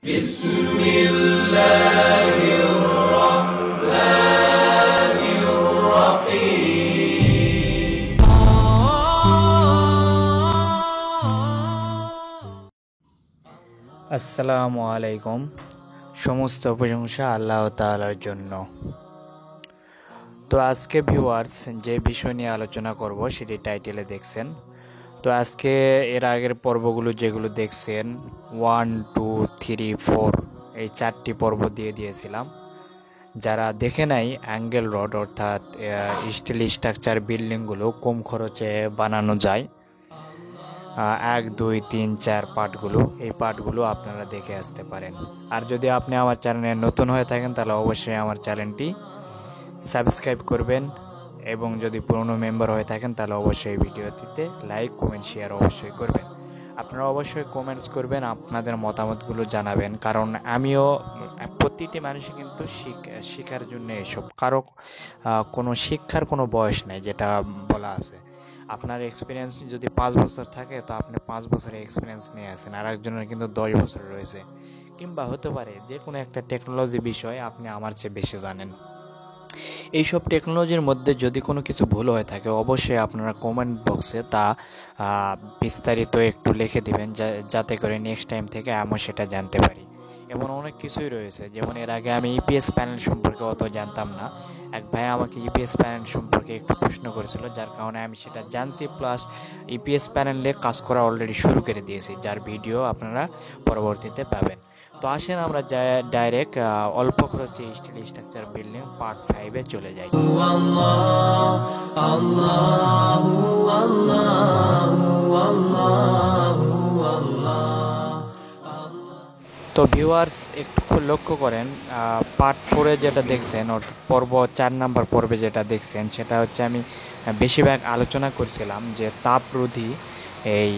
بسم الله الرحمن الرحيم আসসালামু আলাইকুম। সমস্ত প্রশংসা আল্লাহ তাআলার জন্য। তো আজকে ভিউয়ার্স যে বিষয় নিয়ে আলোচনা করব সেটি টাইটেলে দেখছেন। তো আজকে এর আগের পর্বগুলো যেগুলো দেখছেন 1, 2, 3, 4 এই 4টি পর্ব দিয়ে দিয়েছিলাম। যারা দেখে নাই অ্যাঙ্গেল রড অর্থাৎ স্টিল স্ট্রাকচার বিল্ডিংগুলো কম খরচে বানানো যায়, 1, 2, 3, 4 পার্টগুলো, এই পার্টগুলো আপনারা দেখে আসতে পারেন। আর যদি আপনি আমার চ্যানেলে নতুন হয়ে থাকেন তাহলে অবশ্যই আমার চ্যানেলটি সাবস্ক্রাইব করবেন, এবং যদি পুরনো মেম্বার হয়ে থাকেন তাহলে অবশ্যই ভিডিওটিতে লাইক, কমেন্ট, শেয়ার অবশ্যই করবেন। আপনারা অবশ্যই কমেন্টস করবেন, আপনাদের মতামতগুলো জানাবেন, কারণ আমিও প্রতিটি মানুষই কিন্তু শেখার জন্য এসব কারো কোনো শিক্ষার কোনো বয়স নেই, যেটা বলা আছে। আপনার এক্সপিরিয়েন্স যদি 5 বছর থাকে তো আপনি 5 বছরের এক্সপিরিয়েন্স নিয়ে আসেন, আর একজনের কিন্তু 10 বছর রয়েছে, কিংবা হতে পারে যে কোনো একটা টেকনোলজি বিষয় আপনি আমার চেয়ে বেশি জানেন। এইসব টেকনোলজির মধ্যে যদি কোনো কিছু ভুল হয়ে থাকে অবশ্যই আপনারা কমেন্ট বক্সে তা বিস্তারিত একটু লিখে দিবেন, যাতে করে নেক্সট টাইম থেকে আমি সেটা জানতে পারি। এমন অনেক কিছুই রয়েছে, যেমন এর আগে আমি ইপিএস প্যানেল সম্পর্কে অত জানতাম না। এক ভাই আমাকে ইপিএস প্যানেল সম্পর্কে একটু প্রশ্ন করেছিল, যার কারণে আমি সেটা জানছি, প্লাস ইপিএস প্যানেলে কাজ করা অলরেডি শুরু করে দিয়েছি, যার ভিডিও আপনারা পরবর্তীতে পাবেন। তো আসেন আমরা ডাইরেক্ট অল্প খরচে স্টিল স্ট্রাকচার বিল্ডিং পার্ট 5-এ চলে যাই। তো ভিউয়ার্স একটু লক্ষ্য করেন, পার্ট 4-এ যেটা দেখছেন অর্থাৎ পর্ব 4 নাম্বার পর্বে যেটা দেখছেন সেটা হচ্ছে আমি বেশিরভাগ আলোচনা করছিলাম যে তাপরোধী এই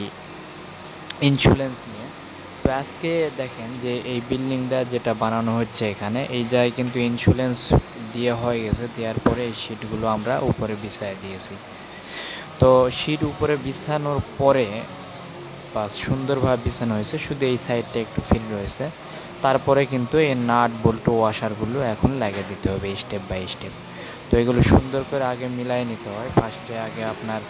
ইন্স্যুরেন্স নিয়ে। তো আজকে দেখেন যে এই বিল্ডিংটা যেটা বানানো হচ্ছে এখানে, এই জায়গায় কিন্তু ইন্স্যুরেন্স দিয়ে হয়ে গেছে, দেওয়ার পরে এই শিটগুলো আমরা উপরে বিছায় দিয়েছি। তো শিট উপরে বিছানোর পরে বা সুন্দরভাবে বিছানো হয়েছে, শুধু এই সাইডটা একটু ফিল রয়েছে। তারপরে কিন্তু এই নাট বল্টু ওয়াশারগুলো এখন লাগিয়ে দিতে হবে স্টেপ বাই স্টেপ। তো এগুলো সুন্দর করে আগে মিলাই নিতে হয়। ফার্স্টে আগে আপনার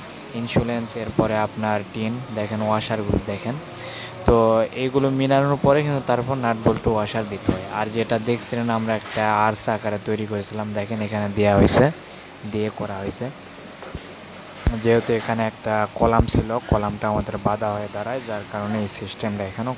ইন্স্যুরেন্স, এরপরে আপনার টিন, দেখেন ওয়াশারগুলো দেখেন। তো এইগুলো মিলানোর পরে কিন্তু তারপর নাট বল্টু ওয়াশার দিতে হয়। আর যেটা দেখছিলেন আমরা একটা আর্চ আকারে তৈরি করেছিলাম, দেখেন এখানে দিয়ে করা হয়েছে। যেহেতু এখানে একটা কলাম ছিল, কলামটা আমাদের বাধা হয়ে দাঁড়ায়, যার কারণে এই সিস্টেমটা এখানেও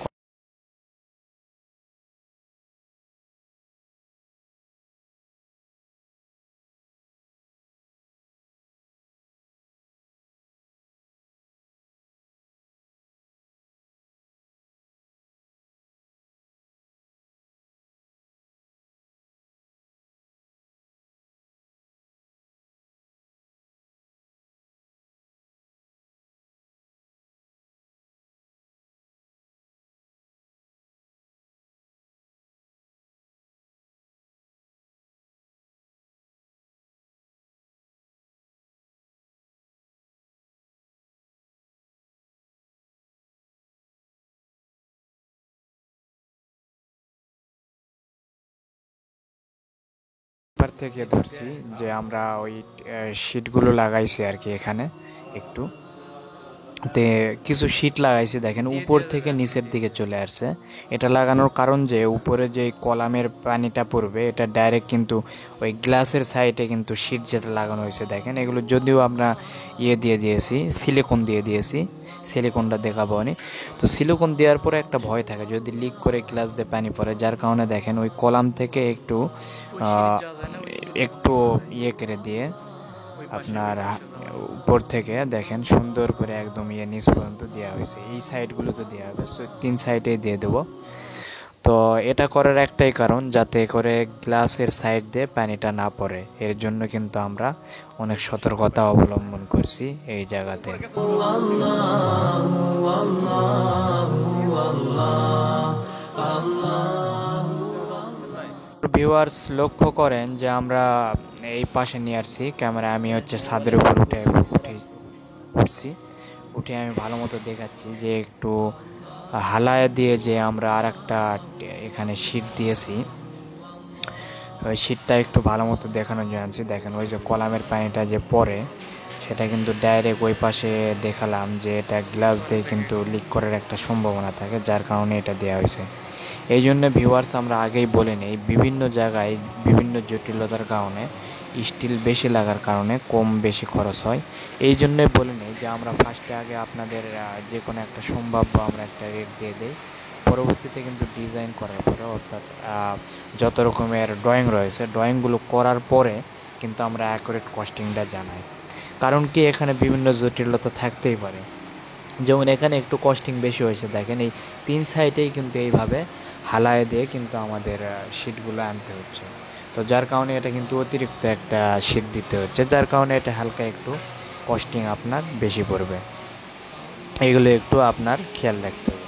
এবার থেকে ধরছি যে আমরা ওই শিটগুলো লাগাইছি আর কি এখানে একটু তে কিছু শিট লাগাইছি, দেখেন উপর থেকে নিচের দিকে চলে আসছে। এটা লাগানোর কারণ যে উপরে যে কলামের পানিটা পড়বে এটা ডাইরেক্ট কিন্তু ওই গ্লাসের সাইডে কিন্তু শিট যেটা লাগানো হয়েছে, দেখেন এগুলো যদিও আমরা দিয়ে দিয়েছি, সিলিকন দিয়ে দিয়েছি, সিলিকনটা দেখাবো আমি। তো সিলিকন দেওয়ার পরে একটা ভয় থাকে যদি লিক করে গ্লাস দিয়ে পানি পড়ে, যার কারণে দেখেন ওই কলাম থেকে একটু করে দিয়ে আপনার উপর থেকে দেখেন সুন্দর করে একদম নিচ পর্যন্ত দেওয়া হয়েছে। এই সাইডগুলোতে দেওয়া হবে, 3 সাইডেই দিয়ে দেবো। তো এটা করার একটাই কারণ যাতে করে গ্লাসের সাইড দিয়ে পানিটা না পড়ে, এর জন্য কিন্তু আমরা অনেক সতর্কতা অবলম্বন করছি এই জায়গাতে। ভিউয়ার্স লক্ষ্য করেন যে আমরা এই পাশে নিয়ে আসছি ক্যামেরা, আমি হচ্ছে ছাদের উপর উঠছি, উঠে আমি ভালো মতো দেখাচ্ছি যে একটু হালায় দিয়ে যে আমরা আর একটা এখানে শীট দিয়েছি, ওই শীটটা একটু ভালো মতো দেখানোর জন্য আনছি। দেখেন ওই যে কলামের পানিটা যে পড়ে সেটা কিন্তু ডাইরেক্ট ওই পাশে দেখালাম যে এটা গ্লাস দিয়ে কিন্তু লিক করার একটা সম্ভাবনা থাকে, যার কারণে এটা দেওয়া হয়েছে। এই জন্য ভিউয়ার্স আমরা আগেই বলে নিই, বিভিন্ন জায়গায় বিভিন্ন জটিলতার কারণে স্টিল বেশি লাগার কারণে কম বেশি খরচ হয়। এই জন্যে বলে নিই যে আমরা ফার্স্টে আগে আপনাদের যে কোনো একটা সম্ভাব্য আমরা একটা রেট দিয়ে দিই, পরবর্তীতে কিন্তু ডিজাইন করার পরে অর্থাৎ যত রকমের ড্রয়িং রয়েছে ড্রয়িংগুলো করার পরে কিন্তু আমরা অ্যাকুরেট কস্টিংটা জানাই। কারণ কি এখানে বিভিন্ন জটিলতা থাকতেই পারে, যেমন এখানে একটু কস্টিং বেশি হয়েছে। দেখেন এই 3 সাইডেই কিন্তু এইভাবে হালায় দিয়ে কিন্তু আমাদের শিটগুলো আনতে হচ্ছে, তো যার কারণে এটা কিন্তু অতিরিক্ত একটা শিট দিতে হচ্ছে, যার কারণে এটা হালকা একটু কস্টিং আপনার বেশি পড়বে। এগুলো একটু আপনার খেয়াল রাখতে হবে।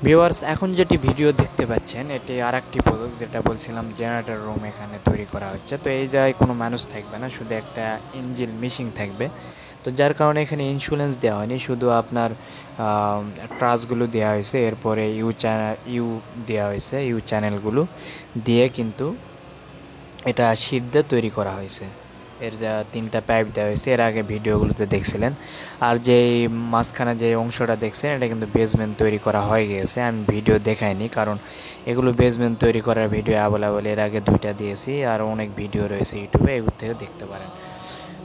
ভিউয়ার্স এখন যেটি ভিডিও দেখতে পাচ্ছেন এটি আর একটি প্রজেক্ট, যেটা বলছিলাম জেনারেটর রুম এখানে তৈরি করা হচ্ছে। তো এই জায়গায় কোনো মানুষ থাকবে না, শুধু একটা ইঞ্জিন মেশিন থাকবে। তো যার কারণে এখানে ইন্স্যুরেন্স দেওয়া হয়নি, শুধু আপনার ট্রাসগুলো দেওয়া হয়েছে, এরপরে ইউ দেওয়া হয়েছে, ইউ চ্যানেলগুলো দিয়ে কিন্তু এটা শীট দিয়ে তৈরি করা হয়েছে। এর যা 3টা পাইপ দেওয়া হয়েছে, এর আগে ভিডিওগুলোতে দেখছিলেন। আর যে মাঝখানে যে অংশটা দেখছেন এটা কিন্তু বেসমেন্ট তৈরি করা হয়ে গিয়েছে, আমি ভিডিও দেখাইনি কারণ এগুলো বেসমেন্ট তৈরি করার ভিডিও অ্যাভেলেবল এর আগে 2টা দিয়েছি, আর অনেক ভিডিও রয়েছে ইউটিউবে, এগুলো থেকে দেখতে পারেন।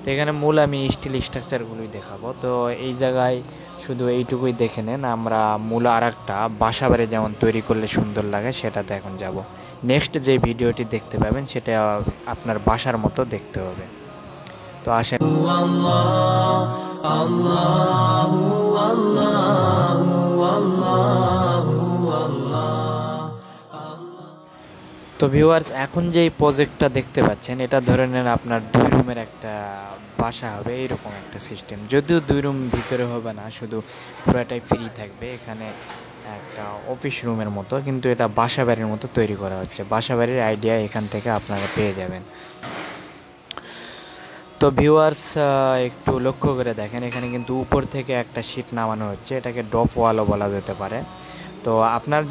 তো এখানে মূল আমি স্টিল স্ট্রাকচারগুলোই দেখাবো। তো এই জায়গায় শুধু এইটুকুই দেখে নেন, আমরা মূল আর একটা বাসা বাড়ি যেমন তৈরি করলে সুন্দর লাগে সেটাতে এখন যাব। নেক্সট যে ভিডিওটি দেখতে পাবেন সেটা আপনার বাসার মতো দেখতে হবে। তো আসেন। তো ভিউয়ার্স এখন যেই প্রজেক্টটা দেখতে পাচ্ছেন এটা ধরে নেন আপনার 2 রুমের একটা বাসা হবে, এইরকম একটা সিস্টেম। যদিও 2 রুম ভিতরে হবে না, শুধু পুরোটাই ফ্রি থাকবে, এখানে একটা অফিস রুমের মতো, কিন্তু এটা বাসা বাড়ির মতো তৈরি করা হচ্ছে। বাসা বাড়ির আইডিয়া এখান থেকে আপনারা পেয়ে যাবেন। তো ভিউয়ার্স একটু লক্ষ্য করে দেখেন, এখানে কিন্তু উপর থেকে একটা শীট নামানো হচ্ছে, এটাকে ড্রপ ওয়ালও বলা যেতে পারে। তো আপনার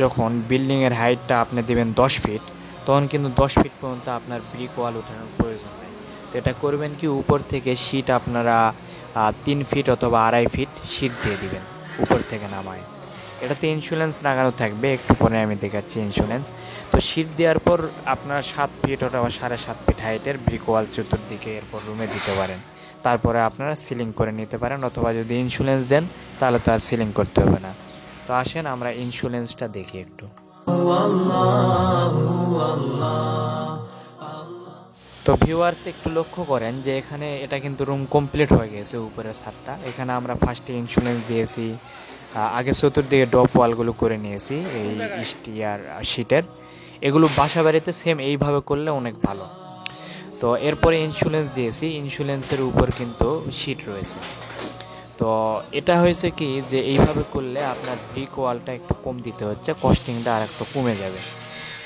যখন বিল্ডিংয়ের হাইটটা আপনি দেবেন 10 ফিট, তখন কিন্তু 10 ফিট পর্যন্ত আপনার ব্রিক ওয়াল ওঠানোর প্রয়োজন নেই। তো এটা করবেন কি, উপর থেকে শীট আপনারা 3 ফিট অথবা 2.5 ফিট শীট দিয়ে দিবেন উপর থেকে নামায়। এটাতে ইন্স্যুরেন্স লাগানো থাকবে, একটু পরে আমি দেখাচ্ছি ইন্স্যুরেন্স। তো শীট দেওয়ার পর আপনারা 7 ফিট অথবা 7.5 ফিট হাইটের ব্রিক ওয়াল চতুর্দিকে এরপর রুমে দিতে পারেন। তারপরে আপনারা সিলিং করে নিতে পারেন, অথবা যদি ইন্স্যুরেন্স দেন তাহলে তো আর সিলিং করতে হবে না। তো আসেন আমরা ইন্স্যুরেন্সটা দেখি একটু। তো ভিউয়ার্স একটু লক্ষ্য করেন যে এখানে এটা কিন্তু রুম কমপ্লিট হয়ে গেছে, উপরের ছাদটা। এখানে আমরা ফার্স্টে ইন্স্যুরেন্স দিয়েছি, আগে চতুর্দিকে ড্রপ ওয়ালগুলো করে নিয়েছি এই স্টিয়ার শিটের। এগুলো বাসা বাড়িতে সেম এইভাবে করলে অনেক ভালো। তো এরপরে ইন্স্যুরেন্স দিয়েছি, ইন্স্যুরেন্সের উপর কিন্তু শিট রয়েছে। তো এটা হয়েছে কি যে এইভাবে করলে আপনার ব্রিক ওয়ালটা একটু কম দিতে হচ্ছে, কস্টিংটা আর একটু কমে যাবে।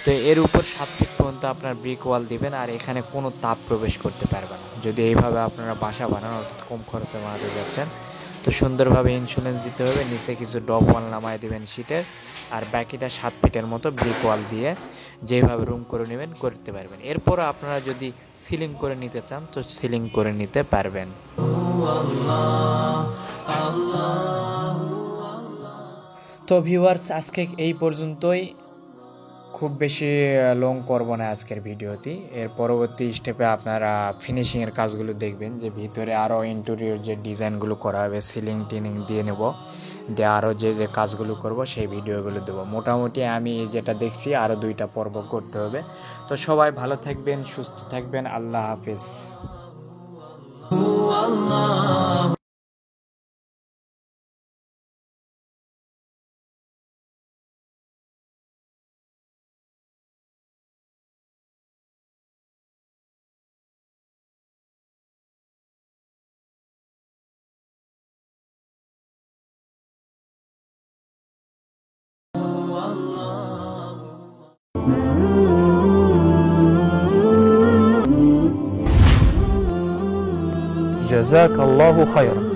তো এর উপর 7 ফিট পর্যন্ত আপনার ব্রিক ওয়াল দিবেন, আর এখানে কোনো তাপ প্রবেশ করতে পারবে না। যদি এইভাবে আপনারা বাসা বানান, অর্থাৎ কম খরচে বানাতে যাচ্ছেন, তো সুন্দরভাবে ইন্স্যুরেন্স দিতে হবে। নিচে কিছু ডব ওয়াল নামায় দেবেন শীটের, আর বাকিটা 7 ফিটের মতো ব্রিক ওয়াল দিয়ে যেভাবে রুম করে নেবেন করতে পারবেন। এরপর আপনারা যদি সিলিং করে নিতে চান তো সিলিং করে নিতে পারবেন। তো ভিউয়ার্স আজকে এই পর্যন্তই, খুব বেশি লং করব না আজকের ভিডিওটি। এর পরবর্তী স্টেপে আপনারা ফিনিশিংয়ের কাজগুলো দেখবেন, যে ভিতরে আরও ইন্টেরিয়র যে ডিজাইনগুলো করা হবে, সিলিং টিনিং দিয়ে নেব, দিয়ে আরও যে যে কাজগুলো করব সেই ভিডিওগুলো দেবো। মোটামুটি আমি যেটা দেখছি আরও 2টা পর্ব করতে হবে। তো সবাই ভালো থাকবেন, সুস্থ থাকবেন, আল্লাহ হাফেজ। জাযাকাল্লাহু খায়রান।